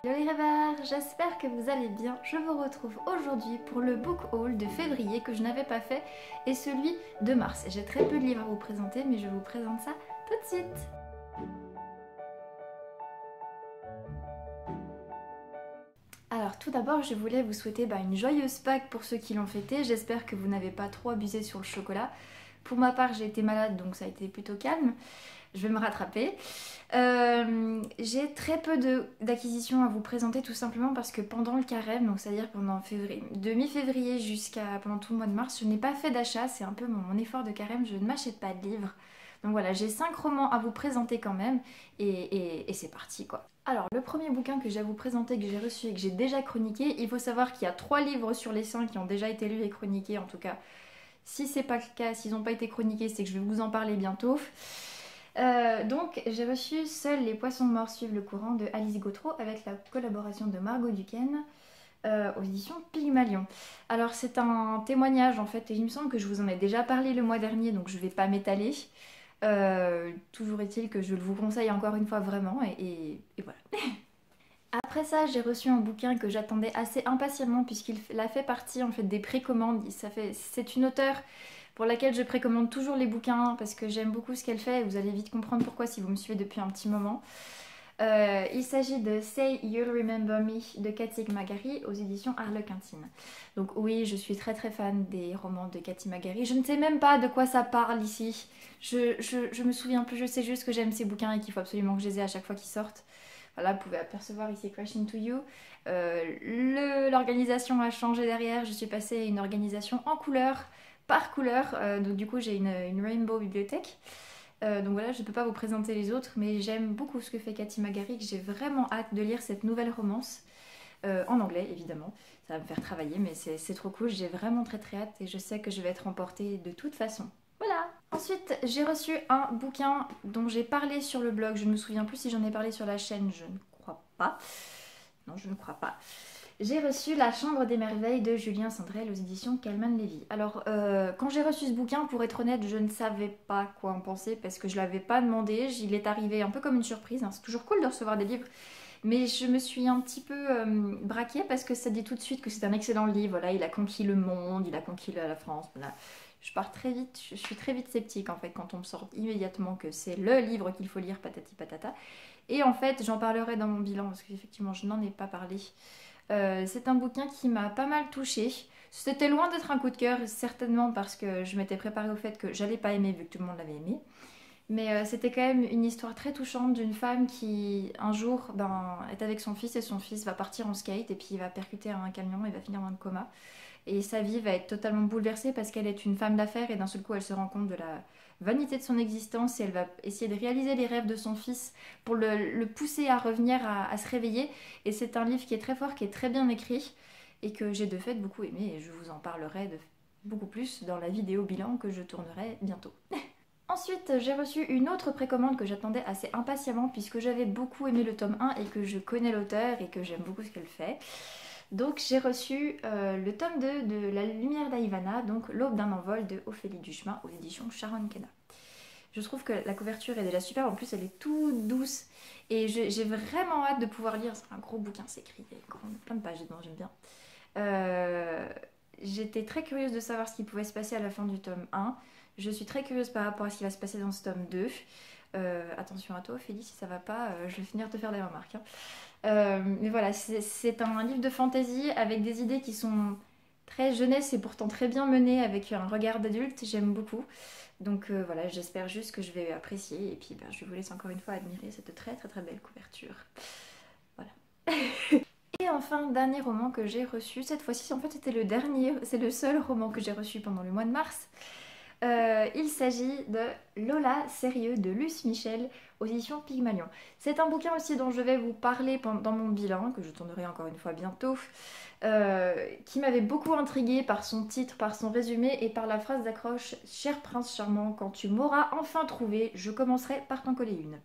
Hello les rêveurs, j'espère que vous allez bien. Je vous retrouve aujourd'hui pour le book haul de février que je n'avais pas fait et celui de mars. J'ai très peu de livres à vous présenter mais je vous présente ça tout de suite. Alors tout d'abord je voulais vous souhaiter une joyeuse Pâques pour ceux qui l'ont fêté. J'espère que vous n'avez pas trop abusé sur le chocolat. Pour ma part j'ai été malade donc ça a été plutôt calme. Je vais me rattraper. J'ai très peu d'acquisitions à vous présenter tout simplement parce que pendant le carême, donc c'est-à-dire pendant février, de mi-février jusqu'à pendant tout le mois de mars, je n'ai pas fait d'achat, c'est un peu mon effort de carême, je ne m'achète pas de livres. Donc voilà, j'ai 5 romans à vous présenter quand même et c'est parti quoi. Alors le premier bouquin que j'ai à vous présenter, que j'ai reçu et que j'ai déjà chroniqué, il faut savoir qu'il y a 3 livres sur les 5 qui ont déjà été lus et chroniqués en tout cas. Si c'est pas le cas, s'ils n'ont pas été chroniqués, c'est que je vais vous en parler bientôt. Donc j'ai reçu Seuls les poissons morts suivent le courant de Alice Gautreau avec la collaboration de Margot Duquesne aux éditions Pygmalion. Alors c'est un témoignage en fait et il me semble que je vous en ai déjà parlé le mois dernier donc je vais pas m'étaler. Toujours est-il que je vous conseille encore une fois vraiment et voilà. Après ça, j'ai reçu un bouquin que j'attendais assez impatiemment puisqu'il a fait partie en fait des précommandes. C'est une auteure pour laquelle je précommande toujours les bouquins parce que j'aime beaucoup ce qu'elle fait et vous allez vite comprendre pourquoi si vous me suivez depuis un petit moment. Il s'agit de Say You'll Remember Me de Cathy Magary aux éditions Harlequintine. Donc oui, je suis très très fan des romans de Cathy Magary. Je ne sais même pas de quoi ça parle ici. Je me souviens plus, je sais juste que j'aime ces bouquins et qu'il faut absolument que je les ai à chaque fois qu'ils sortent. Voilà, vous pouvez apercevoir ici Crash Into You. L'organisation a changé derrière. Je suis passée à une organisation en couleur, par couleur. Donc du coup, j'ai une Rainbow Bibliothèque. Donc voilà, je ne peux pas vous présenter les autres, mais j'aime beaucoup ce que fait Cathy Magary. J'ai vraiment hâte de lire cette nouvelle romance. En anglais, évidemment. Ça va me faire travailler, mais c'est trop cool. J'ai vraiment très très hâte et je sais que je vais être emportée de toute façon. Voilà. Ensuite, j'ai reçu un bouquin dont j'ai parlé sur le blog. Je ne me souviens plus si j'en ai parlé sur la chaîne. Je ne crois pas. Non, je ne crois pas. J'ai reçu La Chambre des Merveilles de Julien Sandrel aux éditions Calman Lévy. Alors, quand j'ai reçu ce bouquin, pour être honnête, je ne savais pas quoi en penser parce que je ne l'avais pas demandé. Il est arrivé un peu comme une surprise. C'est toujours cool de recevoir des livres. Mais je me suis un petit peu braquée parce que ça dit tout de suite que c'est un excellent livre. Voilà, il a conquis le monde, il a conquis la France. Voilà. Je suis très vite sceptique en fait quand on me sort immédiatement que c'est le livre qu'il faut lire, patati patata. Et en fait, j'en parlerai dans mon bilan parce qu'effectivement, je n'en ai pas parlé. C'est un bouquin qui m'a pas mal touchée. C'était loin d'être un coup de cœur, certainement parce que je m'étais préparée au fait que j'allais pas aimer vu que tout le monde l'avait aimé. Mais c'était quand même une histoire très touchante d'une femme qui, un jour, est avec son fils et son fils va partir en skate et puis il va percuter un camion et va finir dans le coma. Et sa vie va être totalement bouleversée parce qu'elle est une femme d'affaires et d'un seul coup elle se rend compte de la vanité de son existence et elle va essayer de réaliser les rêves de son fils pour le pousser à revenir à se réveiller. Et c'est un livre qui est très fort, qui est très bien écrit et que j'ai de fait beaucoup aimé et je vous en parlerai beaucoup plus dans la vidéo bilan que je tournerai bientôt. Ensuite, j'ai reçu une autre précommande que j'attendais assez impatiemment puisque j'avais beaucoup aimé le tome 1 et que je connais l'auteur et que j'aime beaucoup ce qu'elle fait. Donc j'ai reçu le tome 2 de La Lumière d'Aïvana, donc L'aube d'un envol de Ophélie Duchemin aux éditions Sharon Kenna. Je trouve que la couverture est déjà super, en plus elle est toute douce et j'ai vraiment hâte de pouvoir lire. C'est un gros bouquin, c'est écrit, il y a plein de pages dedans, j'aime bien. J'étais très curieuse de savoir ce qui pouvait se passer à la fin du tome 1. Je suis très curieuse par rapport à ce qui va se passer dans ce tome 2. Attention à toi Ophélie, si ça va pas, je vais finir de te faire des remarques. Mais voilà, c'est un livre de fantasy avec des idées qui sont très jeunesse et pourtant très bien menées avec un regard d'adulte. J'aime beaucoup. Donc voilà, j'espère juste que je vais apprécier. Et puis je vous laisse encore une fois admirer cette très très très belle couverture. Voilà. Et enfin, dernier roman que j'ai reçu. Cette fois-ci, en fait, c'était le dernier. C'est le seul roman que j'ai reçu pendant le mois de mars. Il s'agit de Lola Sérieux de Luce Michel aux éditions Pygmalion. C'est un bouquin aussi dont je vais vous parler dans mon bilan, que je tournerai encore une fois bientôt, qui m'avait beaucoup intriguée par son titre, par son résumé et par la phrase d'accroche Cher prince charmant, quand tu m'auras enfin trouvé, je commencerai par t'en coller une.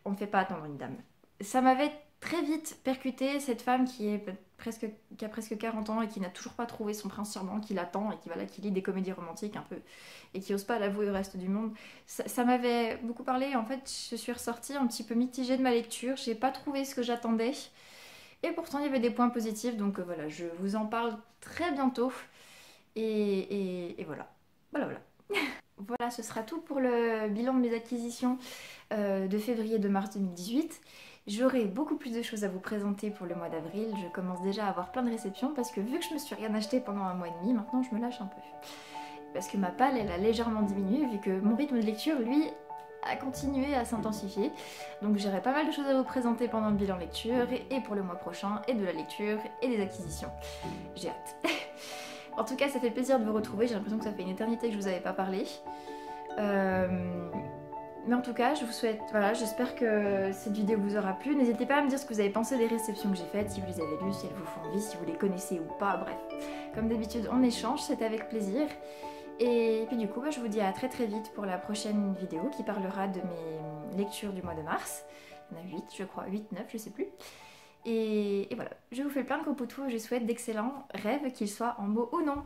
On ne fait pas attendre une dame. Ça m'avait très vite percuté cette femme qui a presque 40 ans et qui n'a toujours pas trouvé son prince charmant, qui l'attend et qui lit des comédies romantiques un peu et qui n'ose pas l'avouer au reste du monde. Ça m'avait beaucoup parlé. En fait, je suis ressortie un petit peu mitigée de ma lecture. J'ai pas trouvé ce que j'attendais. Et pourtant, il y avait des points positifs, donc voilà, je vous en parle très bientôt. Et voilà. Voilà, voilà. Voilà, ce sera tout pour le bilan de mes acquisitions de février et de mars 2018. J'aurai beaucoup plus de choses à vous présenter pour le mois d'avril. Je commence déjà à avoir plein de réceptions parce que vu que je me suis rien acheté pendant un mois et demi, maintenant je me lâche un peu. Parce que ma palle, elle a légèrement diminué vu que mon rythme de lecture, lui, a continué à s'intensifier. Donc j'aurai pas mal de choses à vous présenter pendant le bilan lecture et pour le mois prochain, et de la lecture et des acquisitions. J'ai hâte. En tout cas, ça fait plaisir de vous retrouver. J'ai l'impression que ça fait une éternité que je vous avais pas parlé. Mais en tout cas, je vous souhaite, voilà, j'espère que cette vidéo vous aura plu. N'hésitez pas à me dire ce que vous avez pensé des réceptions que j'ai faites, si vous les avez lues, si elles vous font envie, si vous les connaissez ou pas, bref. Comme d'habitude, on échange, c'est avec plaisir. Et puis du coup, je vous dis à très très vite pour la prochaine vidéo qui parlera de mes lectures du mois de mars. Il y en a 8, je crois, 8, 9, je sais plus. Et voilà, je vous fais plein de gros poutous, je vous souhaite d'excellents rêves, qu'ils soient en mots ou non.